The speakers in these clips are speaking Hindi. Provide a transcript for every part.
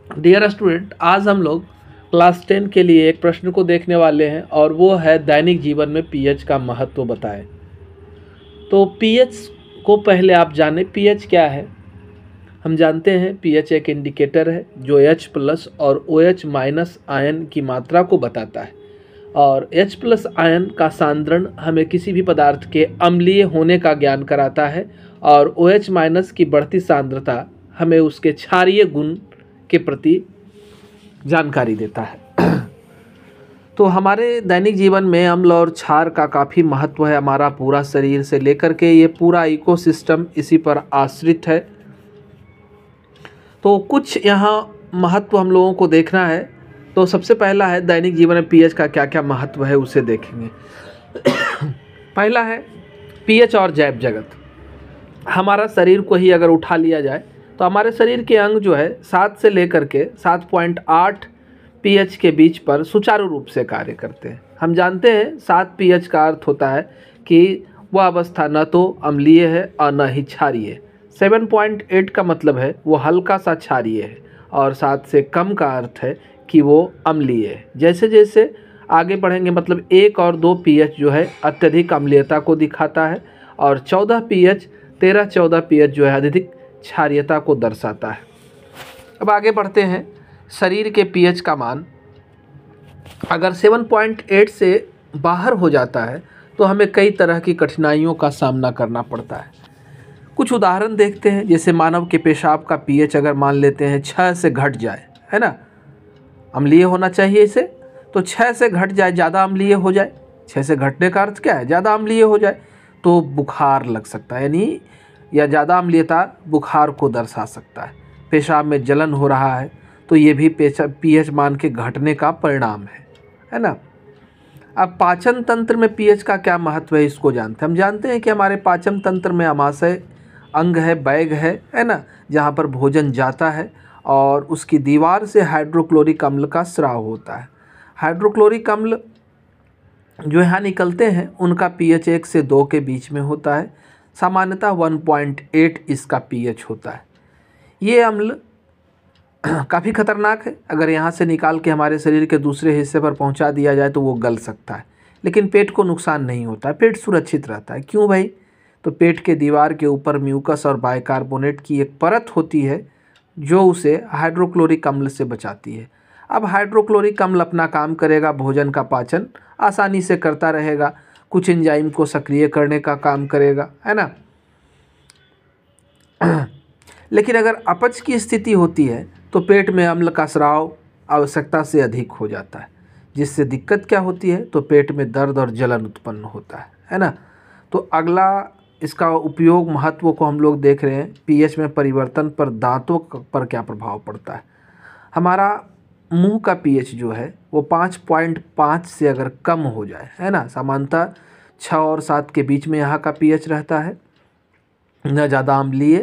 डियर स्टूडेंट, आज हम लोग क्लास 10 के लिए एक प्रश्न को देखने वाले हैं और वो है दैनिक जीवन में पीएच का महत्व बताएं। तो पीएच को पहले आप जानें, पीएच क्या है। हम जानते हैं पीएच एक इंडिकेटर है जो H प्लस और OH माइनस आयन की मात्रा को बताता है, और H प्लस आयन का सांद्रण हमें किसी भी पदार्थ के अम्लीय होने का ज्ञान कराता है, और OH माइनस की बढ़ती सांद्रता हमें उसके क्षारीय गुण के प्रति जानकारी देता है। तो हमारे दैनिक जीवन में अम्ल और क्षार का काफ़ी महत्व है। हमारा पूरा शरीर से लेकर के ये पूरा इकोसिस्टम इसी पर आश्रित है। तो कुछ यहाँ महत्व हम लोगों को देखना है। तो सबसे पहला है दैनिक जीवन में पीएच का क्या क्या महत्व है, उसे देखेंगे। पहला है पीएच और जैव जगत। हमारा शरीर को ही अगर उठा लिया जाए तो हमारे शरीर के अंग जो है 7 से लेकर के 7.8 पीएच के बीच पर सुचारू रूप से कार्य करते हैं। हम जानते हैं 7 पीएच का अर्थ होता है कि वह अवस्था न तो अम्लीय है और न ही क्षारीय। 7.8 का मतलब है वो हल्का सा क्षारीय है, और 7 से कम का अर्थ है कि वो अम्लीय है। जैसे जैसे आगे बढ़ेंगे मतलब 1 और 2 पीएच जो है अत्यधिक अम्लीयता को दिखाता है, और 13-14 पीएच जो है अधिक क्षारीयता को दर्शाता है। अब आगे बढ़ते हैं। शरीर के पीएच का मान अगर 7.8 से बाहर हो जाता है तो हमें कई तरह की कठिनाइयों का सामना करना पड़ता है। कुछ उदाहरण देखते हैं। जैसे मानव के पेशाब का पीएच अगर मान लेते हैं 6 से घट जाए, है ना, अम्लीय होना चाहिए इसे, तो 6 से घट जाए, ज़्यादा अम्लीय हो जाए। 6 से घटने का अर्थ क्या है? ज़्यादा अम्लीय हो जाए तो बुखार लग सकता है, यानी या ज़्यादा अम्लीयता बुखार को दर्शा सकता है। पेशाब में जलन हो रहा है तो ये भी पीएच मान के घटने का परिणाम है ना। अब पाचन तंत्र में पीएच का क्या महत्व है, इसको जानते हैं। हम जानते हैं कि हमारे पाचन तंत्र में आमाशय अंग है, बैग है ना, जहाँ पर भोजन जाता है और उसकी दीवार से हाइड्रोक्लोरिक अम्ल का स्राव होता है। हाइड्रोक्लोरिक अम्ल जो यहाँ निकलते हैं उनका पीएच 1 से 2 के बीच में होता है। सामान्यतः 1.8 इसका पीएच होता है। ये अम्ल काफ़ी खतरनाक है। अगर यहाँ से निकाल के हमारे शरीर के दूसरे हिस्से पर पहुँचा दिया जाए तो वो गल सकता है, लेकिन पेट को नुकसान नहीं होता है, पेट सुरक्षित रहता है। क्यों भाई? तो पेट के दीवार के ऊपर म्यूकस और बाइकार्बोनेट की एक परत होती है जो उसे हाइड्रोक्लोरिक अम्ल से बचाती है। अब हाइड्रोक्लोरिक अम्ल अपना काम करेगा, भोजन का पाचन आसानी से करता रहेगा, कुछ एंजाइम को सक्रिय करने का काम करेगा, है ना। लेकिन अगर अपच की स्थिति होती है तो पेट में अम्ल का स्राव आवश्यकता से अधिक हो जाता है, जिससे दिक्कत क्या होती है, तो पेट में दर्द और जलन उत्पन्न होता है ना। तो अगला इसका उपयोग महत्व को हम लोग देख रहे हैं। पीएच में परिवर्तन पर दांतों पर क्या प्रभाव पड़ता है। हमारा मुंह का पीएच जो है वो 5.5 से अगर कम हो जाए, है ना, सामान्यतः 6 और 7 के बीच में यहाँ का पीएच रहता है, न ज़्यादा अम्लीय,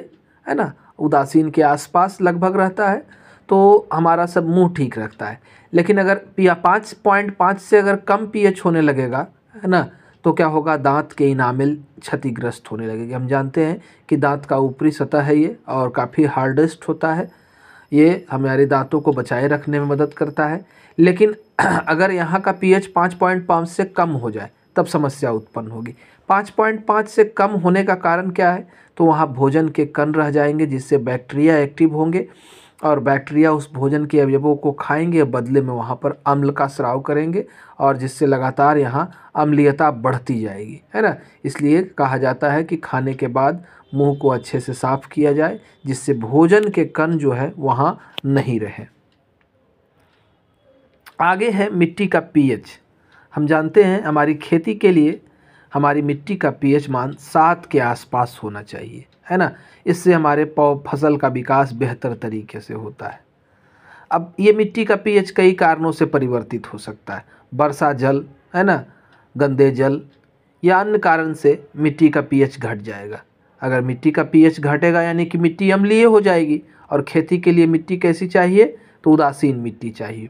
है ना, उदासीन के आसपास लगभग रहता है, तो हमारा सब मुंह ठीक रखता है। लेकिन अगर 5.5 से अगर कम पीएच होने लगेगा, है ना, तो क्या होगा, दांत के इनामिल क्षतिग्रस्त होने लगेगी। हम जानते हैं कि दांत का ऊपरी सतह है ये और काफ़ी हार्डेस्ट होता है, ये हमारे दांतों को बचाए रखने में मदद करता है। लेकिन अगर यहाँ का पीएच 5.5 से कम हो जाए तब समस्या उत्पन्न होगी। 5.5 से कम होने का कारण क्या है, तो वहाँ भोजन के कण रह जाएंगे जिससे बैक्टीरिया एक्टिव होंगे, और बैक्टीरिया उस भोजन के अवयवों को खाएंगे, बदले में वहाँ पर अम्ल का स्राव करेंगे, और जिससे लगातार यहाँ अम्लीयता बढ़ती जाएगी, है ना। इसलिए कहा जाता है कि खाने के बाद मुंह को अच्छे से साफ़ किया जाए, जिससे भोजन के कण जो है वहाँ नहीं रहे। आगे है मिट्टी का पीएच। हम जानते हैं हमारी खेती के लिए हमारी मिट्टी का पीएच मान 7 के आसपास होना चाहिए, है ना। इससे हमारे फसल का विकास बेहतर तरीके से होता है। अब ये मिट्टी का पीएच कई कारणों से परिवर्तित हो सकता है। वर्षा जल, है ना, गंदे जल या अन्य कारण से मिट्टी का पीएच घट जाएगा। अगर मिट्टी का पीएच घटेगा यानी कि मिट्टी अम्लीय हो जाएगी, और खेती के लिए मिट्टी कैसी चाहिए, तो उदासीन मिट्टी चाहिए।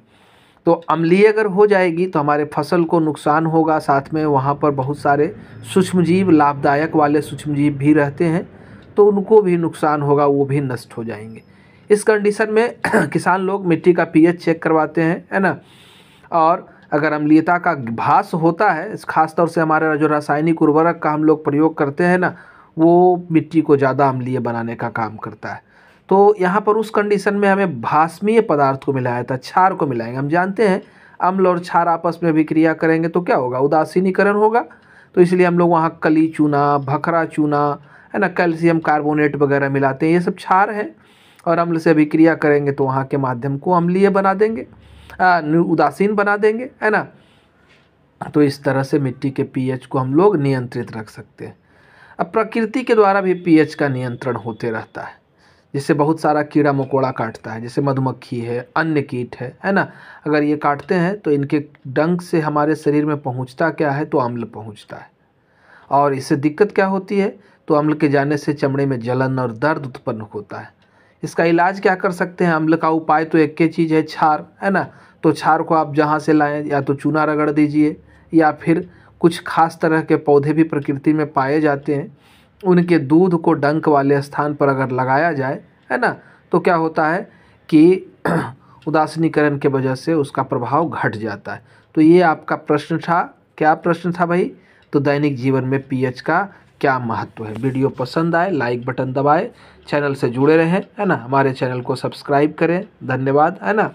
तो अम्लीय अगर हो जाएगी तो हमारे फसल को नुकसान होगा, साथ में वहाँ पर बहुत सारे सूक्ष्मजीव, लाभदायक वाले सूक्ष्मजीव भी रहते हैं, तो उनको भी नुकसान होगा, वो भी नष्ट हो जाएंगे। इस कंडीशन में किसान लोग मिट्टी का पीएच चेक करवाते हैं, है ना। और अगर अम्लीयता का भास होता है, खास तौर से हमारा जो रासायनिक उर्वरक का हम लोग प्रयोग करते हैं ना, वो मिट्टी को ज़्यादा अम्लीय बनाने का काम करता है। तो यहाँ पर उस कंडीशन में हमें भास्मीय पदार्थ को मिलाया था, क्षार को मिलाएंगे। हम जानते हैं अम्ल और क्षार आपस में अभिक्रिया करेंगे तो क्या होगा, उदासीनीकरण होगा। तो इसलिए हम लोग वहाँ कली चूना, भखरा चूना, है ना, कैल्शियम कार्बोनेट वगैरह मिलाते हैं। ये सब क्षार है और अम्ल से अभिक्रिया करेंगे तो वहाँ के माध्यम को अम्लीय बना देंगे, उदासीन बना देंगे, है ना। तो इस तरह से मिट्टी के पीएच को हम लोग नियंत्रित रख सकते हैं। अब प्रकृति के द्वारा भी पीएच का नियंत्रण होते रहता है, जिससे बहुत सारा कीड़ा मकोड़ा काटता है, जैसे मधुमक्खी है, अन्य कीट है ना। अगर ये काटते हैं तो इनके डंक से हमारे शरीर में पहुंचता क्या है, तो अम्ल पहुंचता है। और इससे दिक्कत क्या होती है, तो अम्ल के जाने से चमड़े में जलन और दर्द उत्पन्न होता है। इसका इलाज क्या कर सकते हैं, अम्ल का उपाय तो एक ही चीज़ है, क्षार, है ना। तो क्षार को आप जहाँ से लाएं, या तो चूना रगड़ दीजिए, या फिर कुछ खास तरह के पौधे भी प्रकृति में पाए जाते हैं, उनके दूध को डंक वाले स्थान पर अगर लगाया जाए, है ना, तो क्या होता है कि उदासीनीकरण के वजह से उसका प्रभाव घट जाता है। तो ये आपका प्रश्न था, क्या प्रश्न था भाई, तो दैनिक जीवन में पीएच का क्या महत्व है। वीडियो पसंद आए लाइक बटन दबाएं, चैनल से जुड़े रहें, है ना, हमारे चैनल को सब्सक्राइब करें। धन्यवाद, है ना।